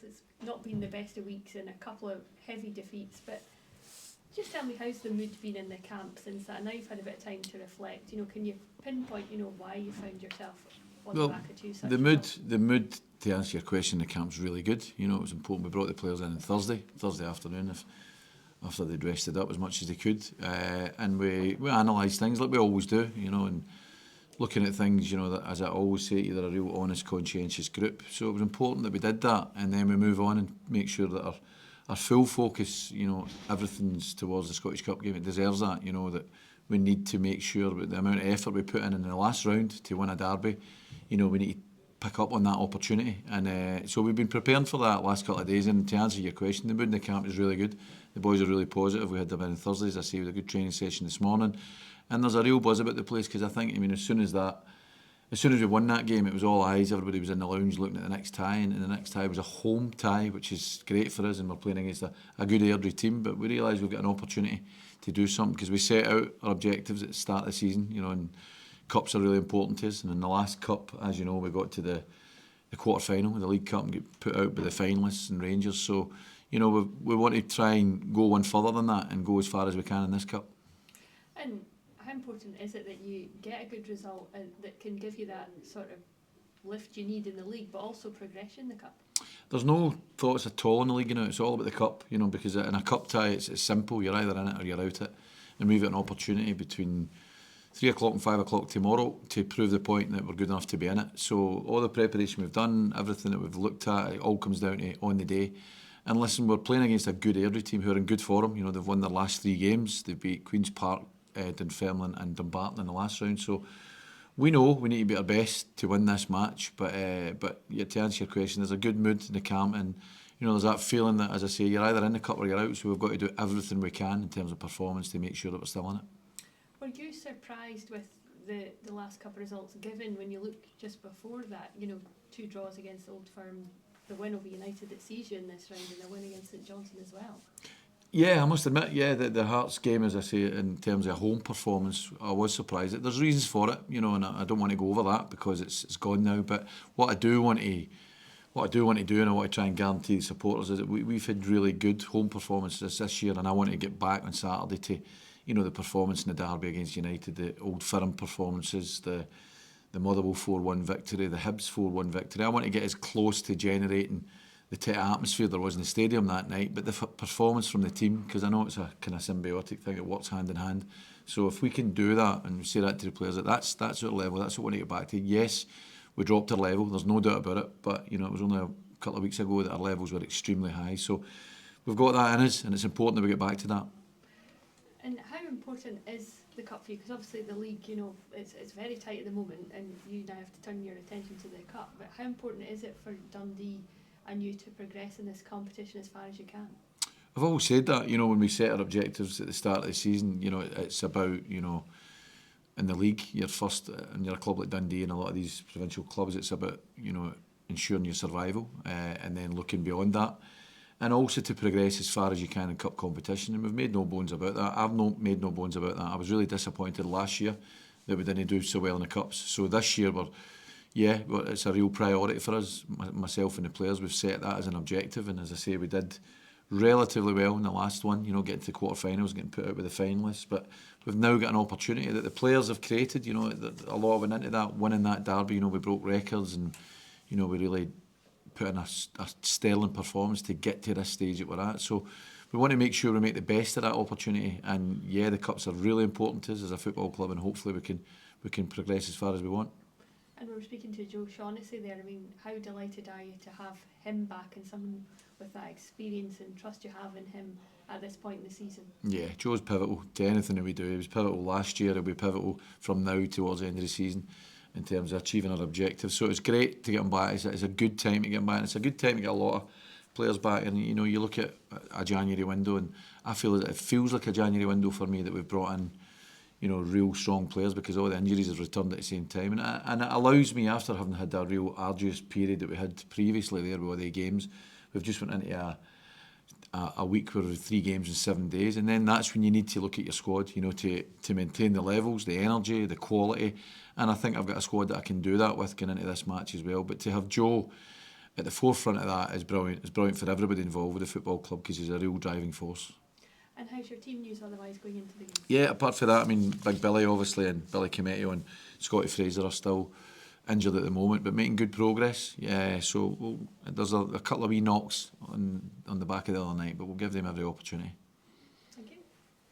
it's not been the best of weeks and a couple of heavy defeats, but just tell me, how's the mood been in the camp since that? Now you've had a bit of time to reflect. Can you pinpoint, why you found yourself on the back of two such results? The mood, to answer your question, the camp's really good. It was important. We brought the players in on Thursday afternoon, after they'd rested up as much as they could, and we analysed things like we always do, and looking at things, that, as I always say, they're a real honest, conscientious group. So it was important that we did that, and then we move on and make sure that our full focus, everything's towards the Scottish Cup game. It deserves that, that we need to make sure that the amount of effort we put in the last round to win a derby, we need to pick up on that opportunity. And so we've been preparing for that last couple of days. And to answer your question, the mood in the camp is really good. The boys are really positive. We had them in on Thursday, as I say, with a good training session this morning. And there's a real buzz about the place, because I think, as soon as we won that game, it was all eyes. Everybody was in the lounge looking at the next tie, and the next tie was a home tie, which is great for us, and we're playing against a good Airdrie team. But we realise we've got an opportunity to do something, because we set out our objectives at the start of the season, and cups are really important to us. And in the last cup, as you know, we got to the quarter-final of the League Cup and get put out by the finalists and Rangers. So, we want to try and go one further than that and go as far as we can in this cup. And how important is it that you get a good result and that can give you that sort of lift you need in the league, but also progression in the cup? There's no thoughts at all in the league, It's all about the cup, because in a cup tie it's simple. You're either in it or you're out it, and we've got an opportunity between 3 o'clock and 5 o'clock tomorrow to prove the point that we're good enough to be in it. So all the preparation we've done, everything that we've looked at, it all comes down to on the day. And listen, we're playing against a good Airdrie team who are in good form. They've won their last 3 games. They've beat Queen's Park, Dunfermline and Dumbarton in the last round. So we know we need to be our best to win this match. But yeah, to answer your question, there's a good mood in the camp, and there's that feeling that, as I say, you're either in the cup or you're out. So we've got to do everything we can in terms of performance to make sure that we're still in it. Were you surprised with the last couple of results, given when you look just before that, 2 draws against Old Firm, the win over United that sees you in this round, and the win against St Johnstone as well? Yeah, I must admit, the Hearts game, as I say, in terms of home performance, I was surprised. There's reasons for it, and I don't want to go over that because it's gone now. But what I do want to do, and I want to try and guarantee the supporters, is that we've had really good home performances this year, and I want to get back on Saturday to, the performance in the derby against United, the Old Firm performances, the Motherwell 4-1 victory, the Hibs 4-1 victory. I want to get as close to generating the type of atmosphere there was in the stadium that night, but the performance from the team, because I know it's a kind of symbiotic thing, it works hand in hand. So if we can do that and say that to the players, that's our level, that's what we need to get back to. Yes, we dropped our level, there's no doubt about it, but it was only a couple of weeks ago that our levels were extremely high. So we've got that in us, and it's important that we get back to that. And how important is the cup for you? Because obviously the league, it's very tight at the moment, and you now have to turn your attention to the cup. But how important is it for Dundee and you to progress in this competition as far as you can? I've always said that, when we set our objectives at the start of the season, it's about, in the league, you're first, and you're a club like Dundee and a lot of these provincial clubs, it's about, ensuring your survival, and then looking beyond that. And also to progress as far as you can in cup competition. And we've made no bones about that. I've made no bones about that. I was really disappointed last year that we didn't do so well in the cups. So this year, it's a real priority for us, myself and the players. We've set that as an objective. And as I say, we did relatively well in the last one, getting to the quarterfinals, getting put out with the finalists. But we've now got an opportunity that the players have created. A lot went into that, winning that derby. We broke records, and, we really put in a sterling performance to get to this stage that we're at. So we want to make sure we make the best of that opportunity. And the cups are really important to us as a football club, and hopefully we can progress as far as we want. And we were speaking to Joe Shaughnessy there. How delighted are you to have him back, and someone with that experience and trust you have in him at this point in the season? Yeah, Joe's pivotal to anything that we do. He was pivotal last year. He'll be pivotal from now towards the end of the season in terms of achieving our objectives. So it's great to get him back. It's a good time to get him back. And it's a good time to get a lot of players back. And you look at a January window, and I feel that it feels like a January window for me that we've brought in, real strong players, because all the injuries have returned at the same time. And it allows me, after having had a real arduous period that we had previously there with all the games, we've just went into a week where there were 3 games in 7 days, and then that's when you need to look at your squad, to maintain the levels, the energy, the quality. And I think I've got a squad that I can do that with going into this match as well. But to have Joe at the forefront of that is brilliant. It's brilliant for everybody involved with the football club because he's a real driving force. And how's your team news otherwise going into the game? Yeah, apart from that, I mean, Big Billy obviously and Billy Cometto and Scotty Fraser are still injured at the moment, but making good progress. Yeah, so there's a couple of wee knocks on the back of the other night, but we'll give them every opportunity. Thank you.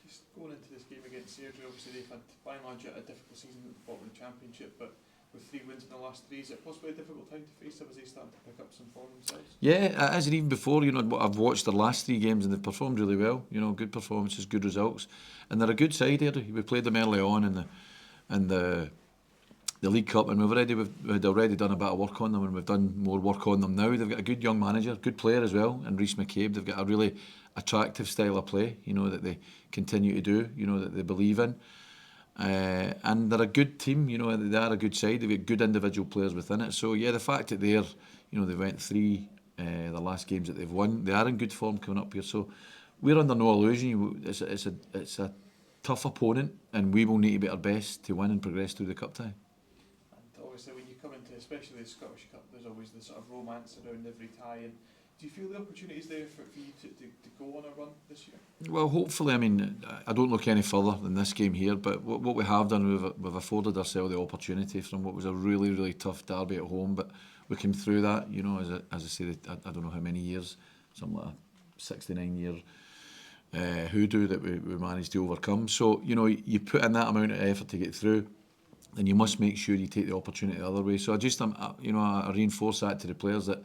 Just going into this game against Airdrie, obviously they've had by and large a difficult season at the bottom of the Championship, but with 3 wins in the last 3, is it possibly a difficult time to face them as they start to pick up some form themselves? Yeah, it is, and even before, I've watched their last 3 games and they've performed really well. Good performances, good results, and they're a good side here. We played them early on in the League Cup, and we'd already done a bit of work on them, and we've done more work on them now. They've got a good young manager, good player as well, and Rhys McCabe. They've got a really attractive style of play, that they continue to do, that they believe in. And they're a good team, they are a good side. They've got good individual players within it. So yeah, the fact that they went 3 the last games that they've won, they are in good form coming up here. So we're under no illusion. It's a tough opponent, and we will need to be our best to win and progress through the cup tie. And obviously, when you come into especially the Scottish Cup, there's always the sort of romance around every tie. And do you feel the opportunities there for you to go on a run this year? Well, hopefully. I mean, I don't look any further than this game here, but what we have done, we've afforded ourselves the opportunity from what was a really, really tough derby at home, but we came through that, as I say, I don't know how many years, something like a 69-year hoodoo that we managed to overcome. So, you put in that amount of effort to get through, then you must make sure you take the opportunity the other way. So I reinforce that to the players that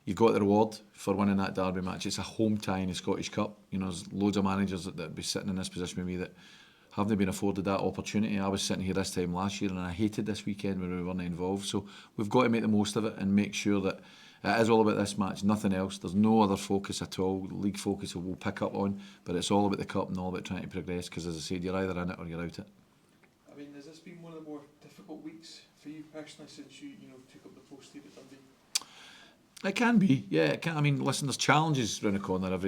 you've got the reward for winning that derby match. It's a home tie in the Scottish Cup. There's loads of managers that be sitting in this position with me that haven't been afforded that opportunity. I was sitting here this time last year and I hated this weekend when we weren't involved. So we've got to make the most of it and make sure that it is all about this match, nothing else. There's no other focus at all. The league focus we'll pick up on, but it's all about the cup and all about trying to progress because, as I said, you're either in it or you're out it. I mean, has this been one of the more difficult weeks for you personally since you took up the post here at Dundee? It can be, yeah. It can. I mean, listen, there's challenges round the corner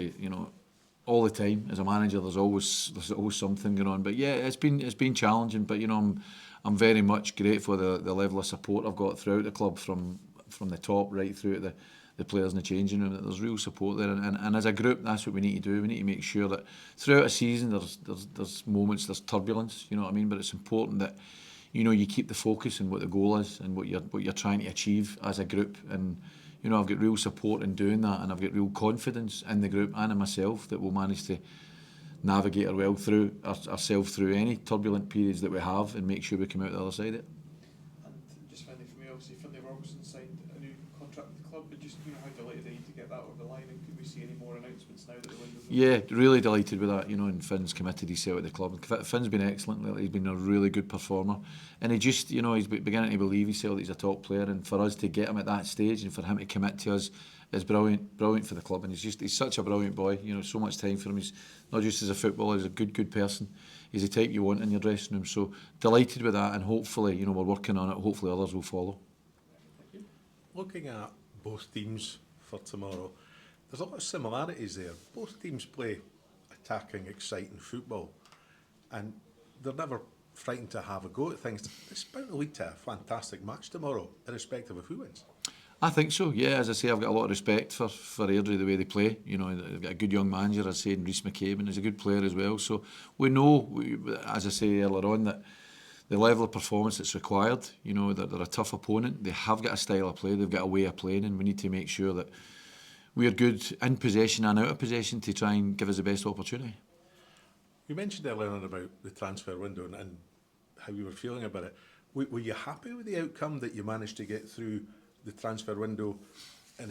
all the time. As a manager, there's always something going on. But yeah, it's been challenging. But I'm very much grateful for the level of support I've got throughout the club from the top right through to the players in the changing room. That there's real support there, and as a group, that's what we need to do. We need to make sure that throughout a season, there's moments, there's turbulence. You know what I mean? But it's important that you keep the focus on what the goal is and what you're trying to achieve as a group. And I've got real support in doing that, and I've got real confidence in the group and in myself that we'll manage to navigate ourselves through any turbulent periods that we have and make sure we come out the other side of it. And just finally for me, obviously, Finlay Robertson signed a new contract with the club, but just how delighted are you to get that over the line, and could we see any more announcements now that the window's open? Yeah, really delighted with that, and Finn's committed himself at the club. Finn's been excellent lately. He's been a really good performer, and he just, he's beginning to believe himself that he's a top player, and for us to get him at that stage and for him to commit to us is brilliant for the club. And he's such a brilliant boy, so much time for him. He's not just as a footballer, he's a good person. He's the type you want in your dressing room. So delighted with that, and hopefully, we're working on it. Hopefully others will follow. Looking at both teams for tomorrow, there's a lot of similarities there. Both teams play attacking, exciting football, and they're never frightened to have a go at things. It's bound to lead to a fantastic match tomorrow, irrespective of who wins. I think so, yeah. As I say, I've got a lot of respect for Airdrie, the way they play. They've got a good young manager, as I say, in Rhys McCabe, and he's a good player as well. So we know, as I say earlier on, that the level of performance that's required, that they're a tough opponent. They have got a style of play, they've got a way of playing, and we need to make sure that we're good in possession and out of possession to try and give us the best opportunity. You mentioned earlier on about the transfer window and how you were feeling about it. Were you happy with the outcome that you managed to get through the transfer window in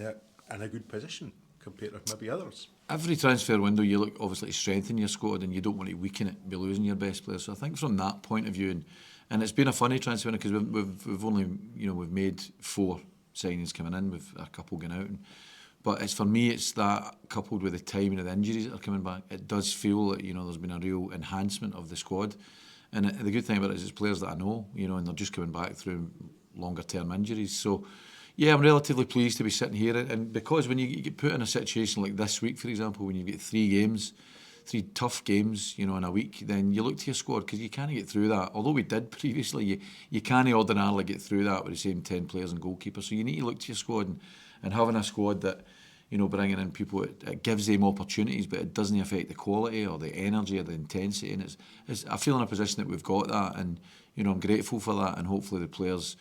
a good position compared with maybe others? Every transfer window you look obviously to strengthen your squad, and you don't want to weaken it by losing your best players. So I think from that point of view, and it's been a funny transfer window because we've only we've made 4 signings coming in, with a couple going out. But for me, it's that coupled with the timing of the injuries that are coming back. It does feel that there's been a real enhancement of the squad, and the good thing about it is it's players that I know, and they're just coming back through longer term injuries. So yeah, I'm relatively pleased to be sitting here, and because when you get put in a situation like this week, for example, when you get 3 tough games, in a week, then you look to your squad because you can't get through that. Although we did previously, you can't ordinarily get through that with the same 10 players and goalkeepers. So you need to look to your squad and having a squad that, you know, bringing in people, it gives them opportunities, but it doesn't affect the quality or the energy or the intensity. And I feel in a position that we've got that, and you know, I'm grateful for that, and hopefully the players,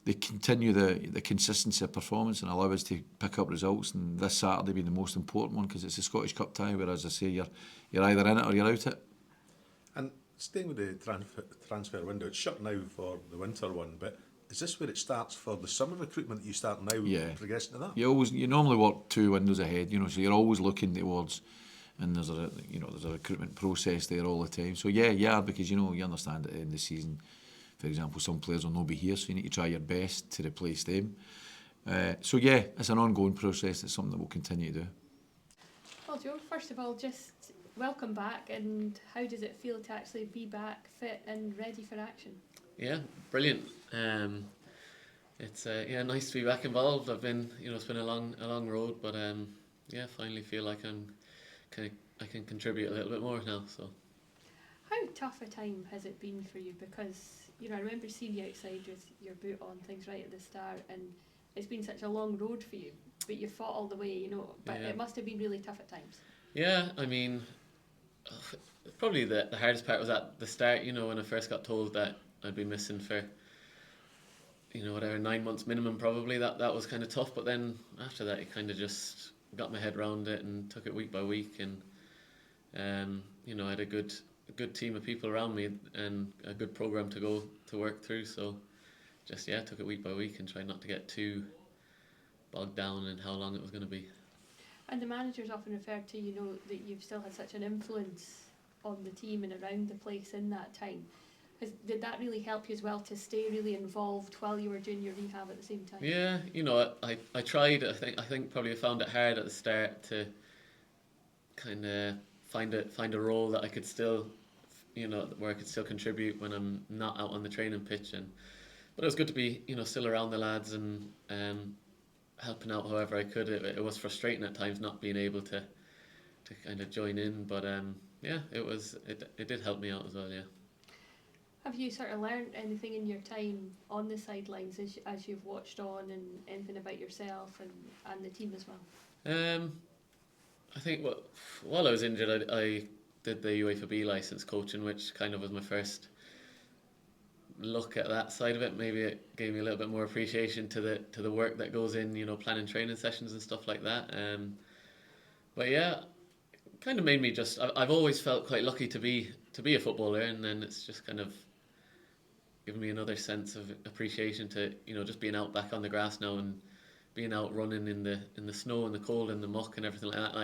they continue the consistency of performance and allow us to pick up results. And this Saturday being the most important one because it's a Scottish Cup tie, where, as I say, you're either in it or you're out it. And staying with the transfer window, it's shut now for the winter one, but is this where it starts for the summer recruitment that you start now, Yeah. progressing to that? You normally work 2 windows ahead, you know, so you're always looking towards, and there's a recruitment process there all the time. So yeah, because you know, you understand at the end of the season, for example, some players will not be here, so you need to try your best to replace them. So yeah, it's an ongoing process. It's something that we'll continue to do. Well, Joe, first of all, just welcome back, and how does it feel to actually be back fit and ready for action? Yeah, brilliant. It's nice to be back involved. I've been, it's been a long road, but finally feel like I can contribute a little bit more now. So. How tough a time has it been for you? Because, I remember seeing you outside with your boot on, things right at the start, and it's been such a long road for you, but you fought all the way, but Yeah. It must have been really tough at times. Yeah, I mean, probably the hardest part was at the start, when I first got told that I'd be missing for, 9 months minimum probably. That was kind of tough, but then after that, I kind of just got my head around it and took it week by week, and I had a good team of people around me and a good program to go to work through. So just took it week by week and tried not to get too bogged down in how long it was going to be. And the managers often refer to, that you've still had such an influence on the team and around the place in that time. Did that really help you as well to stay really involved while you were doing your rehab at the same time? Yeah, I tried. I think probably I found it hard at the start to kind of find a role that I could still, where I could still contribute when I'm not out on the training pitch. But it was good to be, still around the lads and helping out however I could. It was frustrating at times not being able to kind of join in, but it did help me out as well. Yeah. Have you sort of learned anything in your time on the sidelines as you've watched on, and anything about yourself and the team as well? I think while I was injured, I did the UEFA B licence coaching, which kind of was my first look at that side of it. Maybe it gave me a little bit more appreciation to the work that goes in, planning training sessions and stuff like that. But yeah, it kind of made me just. I've always felt quite lucky to be a footballer, and then it's just kind of given me another sense of appreciation to just being out back on the grass now and being out running in the snow and the cold and the muck and everything like that.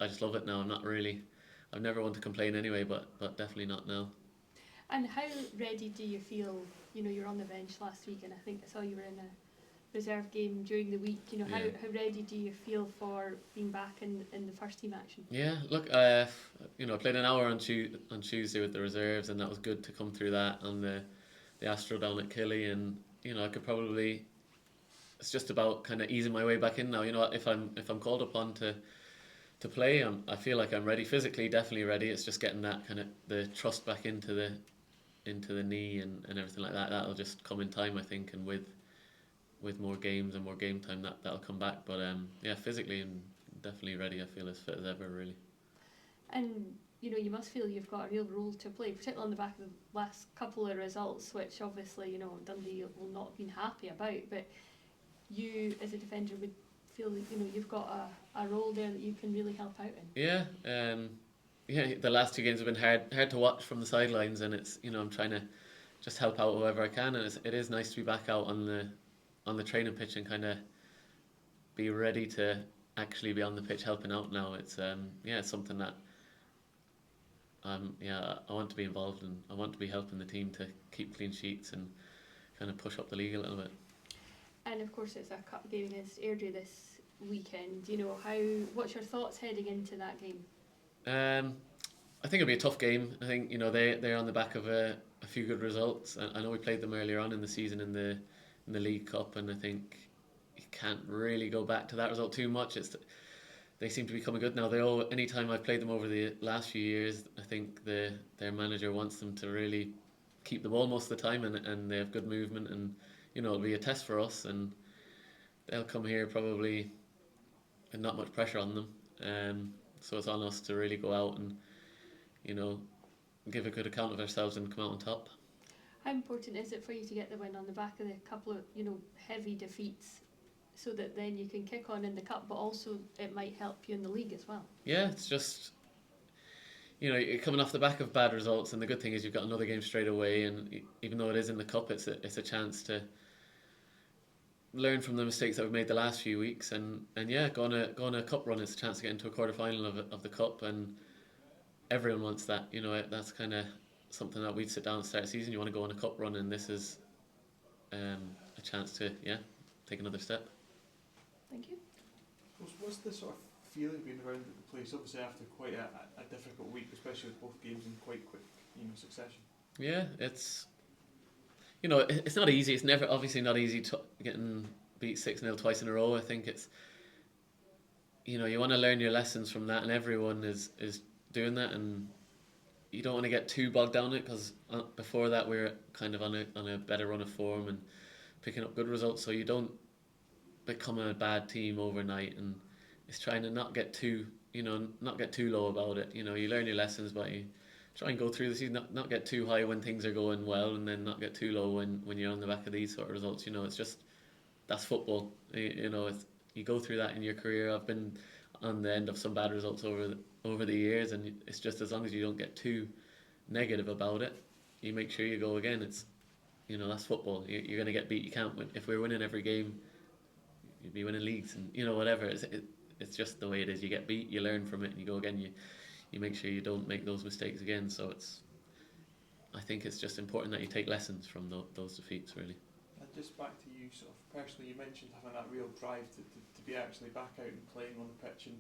I just love it now. I've never wanted to complain anyway, but definitely not now. And how ready do you feel? You're on the bench last week, and I think I saw you were in a reserve game during the week. How ready do you feel for being back in the first team action? Yeah, look, I played an hour on Tuesday with the reserves, and that was good to come through that on the Astro down at Killy, and I could probably. It's just about kind of easing my way back in now. If I'm called upon to play, I feel like I'm ready physically, definitely ready. It's just getting that kind of the trust back into the knee and everything like that. That'll just come in time, I think, and with more games and more game time, that'll come back. But physically I'm definitely ready. I feel as fit as ever, really. And you must feel you've got a real role to play, particularly on the back of the last couple of results, which obviously Dundee will not have been happy about. But you, as a defender, would feel that you've got a role there that you can really help out in. Yeah, the last 2 games have been hard to watch from the sidelines, and it's I'm trying to just help out however I can, and it is nice to be back out on the training pitch and kind of be ready to actually be on the pitch helping out now. It's it's something that I want to be involved in. I want to be helping the team to keep clean sheets and kind of push up the league a little bit. And of course, it's a cup game against Airdrie this weekend. What's your thoughts heading into that game? I think it'll be a tough game. I think they're on the back of a few good results. I know we played them earlier on in the season in the League Cup, and I think you can't really go back to that result too much. They seem to be coming good now. Anytime I've played them over the last few years, I think their manager wants them to really keep the ball most of the time, and they have good movement, and it'll be a test for us. And they'll come here probably with not much pressure on them. So it's on us to really go out and, you know, give a good account of ourselves and come out on top. How important is it for you to get the win on the back of the couple of, you know, heavy defeats, so that then you can kick on in the cup, but also it might help you in the league as well? Yeah, it's just, you know, you're coming off the back of bad results, and the good thing is you've got another game straight away, and even though it is in the cup, it's a chance to learn from the mistakes that we've made the last few weeks, and yeah, go on a cup run. It's a chance to get into a quarter final of the cup, and everyone wants that. You know, that's kind of something that we'd sit down and start the season. You want to go on a cup run, and this is a chance to take another step. Thank you. What's the sort of feeling being around at the place? Obviously, after quite a difficult week, especially with both games in quite quick, you know, succession. Yeah, it's, you know, it's not easy. It's never obviously not easy getting beat 6-0 twice in a row. I think it's, you know, you want to learn your lessons from that, and everyone is doing that, and you don't want to get too bogged down in it, because before that we were kind of on a better run of form and picking up good results, so you don't become a bad team overnight, and it's trying to not get too low about it. You know, you learn your lessons, but you try and go through the season, not get too high when things are going well, and then not get too low when you're on the back of these sort of results. You know, it's just, that's football. You know, you go through that in your career. I've been on the end of some bad results over the years, and it's just, as long as you don't get too negative about it, you make sure you go again. It's, you know, that's football. You're going to get beat. You can't win. If we're winning every game, you'd be winning leagues, and, you know, whatever. It's just the way it is. You get beat, you learn from it, and you go again. You make sure you don't make those mistakes again. So I think it's just important that you take lessons from those defeats, really. And just back to you, sort of personally, you mentioned having that real drive to be actually back out and playing on the pitch, and,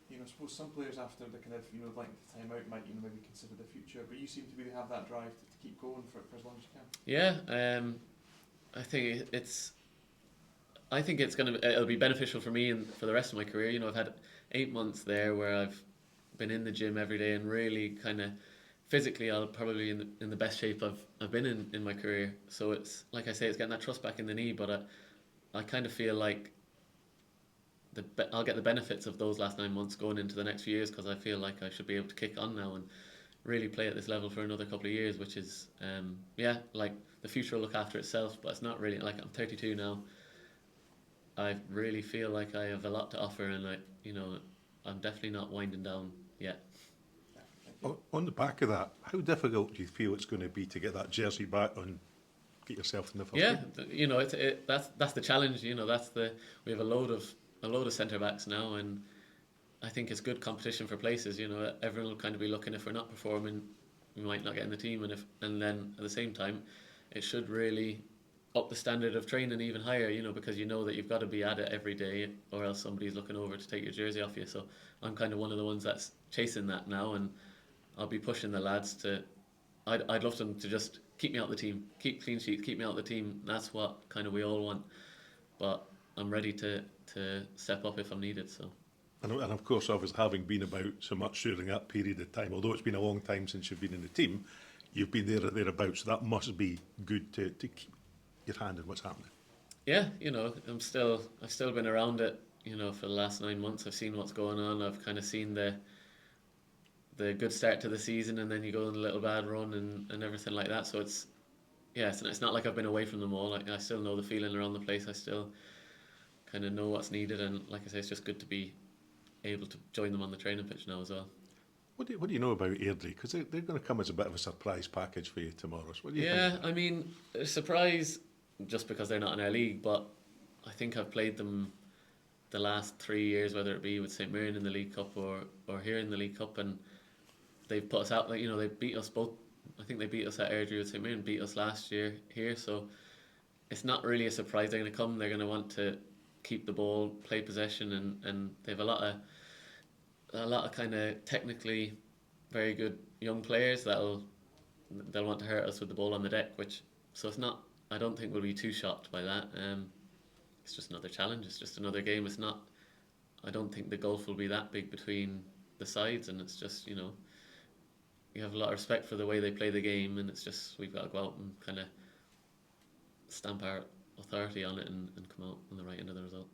you know, I suppose some players after the kind of, you know, length of time out might, you know, maybe consider the future, but you seem to really have that drive to keep going for as long as you can. Yeah, I think it'll be beneficial for me and for the rest of my career. You know, I've had 8 months there where I've been in the gym every day, and really kind of physically I'll probably in the best shape I've been in my career. So it's, like I say, it's getting that trust back in the knee, but I kind of feel like I'll get the benefits of those last 9 months going into the next few years, because I feel like I should be able to kick on now and really play at this level for another couple of years, which is like the future will look after itself. But it's not really, like, I'm 32 now. I really feel like I have a lot to offer, and I'm definitely not winding down yet. On the back of that, how difficult do you feel it's going to be to get that jersey back on, get yourself in the first team? You know, that's the challenge. You know, we have a load of centre backs now, and I think it's good competition for places. You know, everyone will kind of be looking, if we're not performing, we might not get in the team, and then at the same time, it should really up the standard of training even higher. You know, because you know that you've got to be at it every day, or else somebody's looking over to take your jersey off you. So I'm kind of one of the ones that's chasing that now, and I'll be pushing the lads to. I'd love them to just keep me out the team, keep clean sheets, keep me out the team. That's what kind of we all want. But I'm ready to step up if I'm needed. So. And of course, obviously, having been about so much during that period of time, although it's been a long time since you've been in the team, you've been there or thereabouts. So that must be good to keep your hand in what's happening. Yeah, you know, I've still been around it. You know, for the last 9 months, I've seen what's going on. I've kind of seen the good start to the season, and then you go on a little bad run and everything like that. So it's not like I've been away from them all. Like, I still know the feeling around the place. I still kind of know what's needed, and like I say, it's just good to be able to join them on the training pitch now as well. What do you know about Airdrie? Because they're going to come as a bit of a surprise package for you tomorrow. So what do you think? Yeah, I mean, a surprise just because they're not in our league, but I think I've played them the last 3 years, whether it be with St Mirren in the League Cup or here in the League Cup, and they've put us out. Like, you know, they beat us both. I think they beat us at Airdrie with St Mirren, beat us last year here. So it's not really a surprise they're going to come. They're going to want to keep the ball, play possession, and they have a lot of kind of technically very good young players they'll want to hurt us with the ball on the deck. So it's not. I don't think we'll be too shocked by that. It's just another challenge. It's just another game. It's not. I don't think the gulf will be that big between the sides, and it's just, you know, you have a lot of respect for the way they play the game, and it's just we've got to go out and kind of stamp authority on it and come out on the right end of the result.